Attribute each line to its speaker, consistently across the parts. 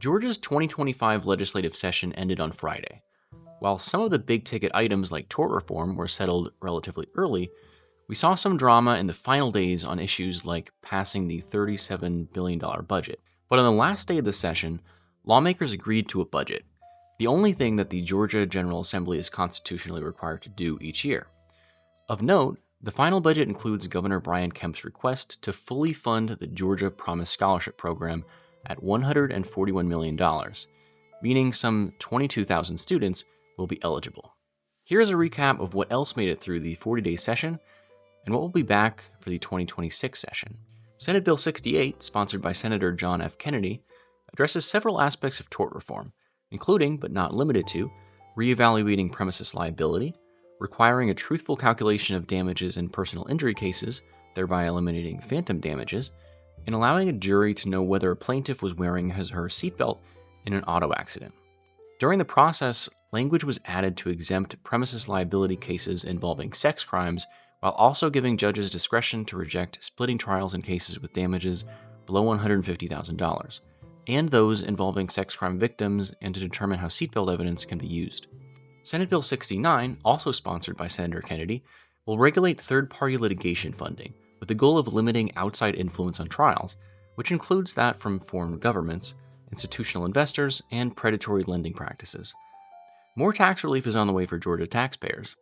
Speaker 1: Georgia's 2025 legislative session ended on Friday. While some of the big-ticket items like tort reform were settled relatively early, we saw some drama in the final days on issues like passing the $37 billion budget. But on the last day of the session, lawmakers agreed to a budget, the only thing that the Georgia General Assembly is constitutionally required to do each year. Of note, the final budget includes Governor Brian Kemp's request to fully fund the Georgia Promise Scholarship Program at $141 million, meaning some 22,000 students will be eligible. Here's a recap of what else made it through the 40-day session and what will be back for the 2026 session. Senate Bill 68, sponsored by Senator John F. Kennedy, addresses several aspects of tort reform, including, but not limited to, reevaluating premises liability, requiring a truthful calculation of damages in personal injury cases, thereby eliminating phantom damages, and allowing a jury to know whether a plaintiff was wearing his or her seatbelt in an auto accident. During the process, language was added to exempt premises liability cases involving sex crimes, while also giving judges discretion to reject splitting trials in cases with damages below $150,000, and those involving sex crime victims, and to determine how seatbelt evidence can be used. Senate Bill 69, also sponsored by Senator Kennedy, will regulate third-party litigation funding, with the goal of limiting outside influence on trials, which includes that from foreign governments, institutional investors, and predatory lending practices. More tax relief is on the way for Georgia taxpayers.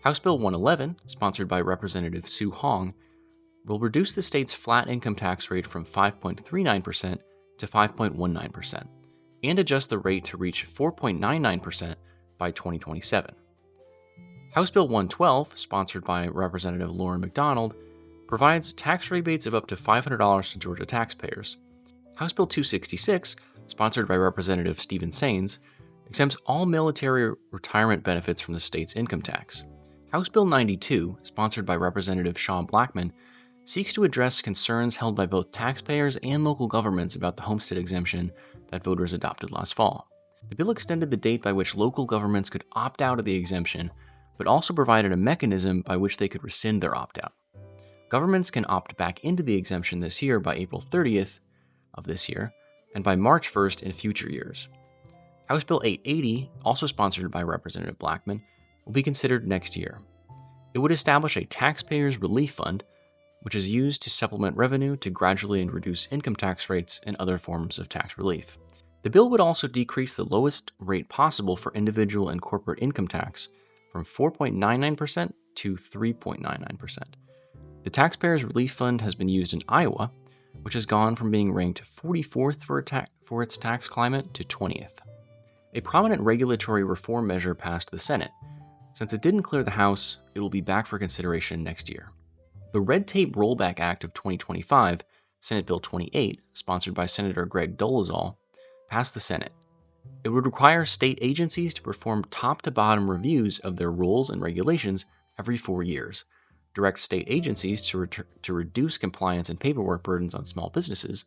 Speaker 1: House Bill 111, sponsored by Representative Sue Hong, will reduce the state's flat income tax rate from 5.39% to 5.19%, and adjust the rate to reach 4.99% by 2027. House Bill 112, sponsored by Representative Lauren McDonald, provides tax rebates of up to $500 to Georgia taxpayers. House Bill 266, sponsored by Representative Stephen Saines, exempts all military retirement benefits from the state's income tax. House Bill 92, sponsored by Representative Sean Blackman, seeks to address concerns held by both taxpayers and local governments about the homestead exemption that voters adopted last fall. The bill extended the date by which local governments could opt out of the exemption, but also provided a mechanism by which they could rescind their opt-out. Governments can opt back into the exemption this year by April 30th of this year, and by March 1st in future years. House Bill 880, also sponsored by Representative Blackman, will be considered next year. It would establish a taxpayers' relief fund, which is used to supplement revenue to gradually reduce income tax rates and other forms of tax relief. The bill would also decrease the lowest rate possible for individual and corporate income tax from 4.99% to 3.99%. The Taxpayers Relief Fund has been used in Iowa, which has gone from being ranked 44th for its tax climate to 20th. A prominent regulatory reform measure passed the Senate. Since it didn't clear the House, it will be back for consideration next year. The Red Tape Rollback Act of 2025, Senate Bill 28, sponsored by Senator Greg Dolezal, passed the Senate. It would require state agencies to perform top-to-bottom reviews of their rules and regulations every 4 years, direct state agencies to reduce compliance and paperwork burdens on small businesses,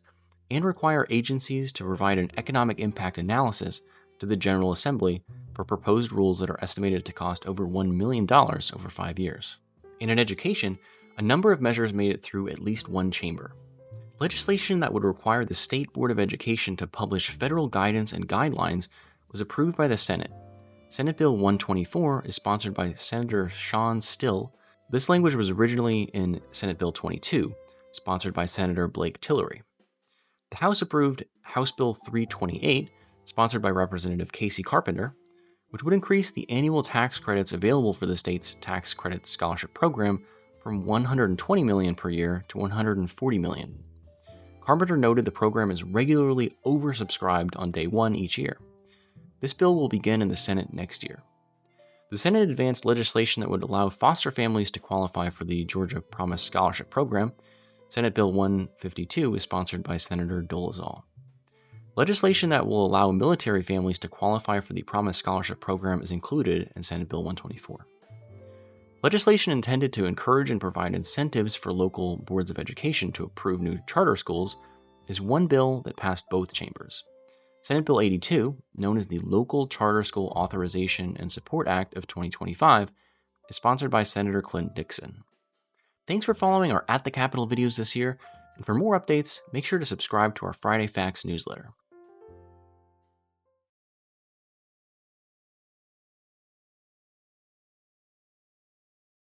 Speaker 1: and require agencies to provide an economic impact analysis to the General Assembly for proposed rules that are estimated to cost over $1 million over 5 years. And in education, a number of measures made it through at least one chamber. Legislation that would require the State Board of Education to publish federal guidance and guidelines was approved by the Senate. Senate Bill 124 is sponsored by Senator Sean Still. This language was originally in Senate Bill 22, sponsored by Senator Blake Tillery. The House approved House Bill 328, sponsored by Representative Casey Carpenter, which would increase the annual tax credits available for the state's tax credit scholarship program from $120 million per year to $140 million. Carpenter noted the program is regularly oversubscribed on day one each year. This bill will begin in the Senate next year. The Senate advanced legislation that would allow foster families to qualify for the Georgia Promise Scholarship Program. Senate Bill 152 is sponsored by Senator Dolezal. Legislation that will allow military families to qualify for the Promise Scholarship Program is included in Senate Bill 124. Legislation intended to encourage and provide incentives for local boards of education to approve new charter schools is one bill that passed both chambers. Senate Bill 82, known as the Local Charter School Authorization and Support Act of 2025, is sponsored by Senator Clint Dixon. Thanks for following our At the Capitol videos this year, and for more updates, make sure to subscribe to our Friday Facts newsletter.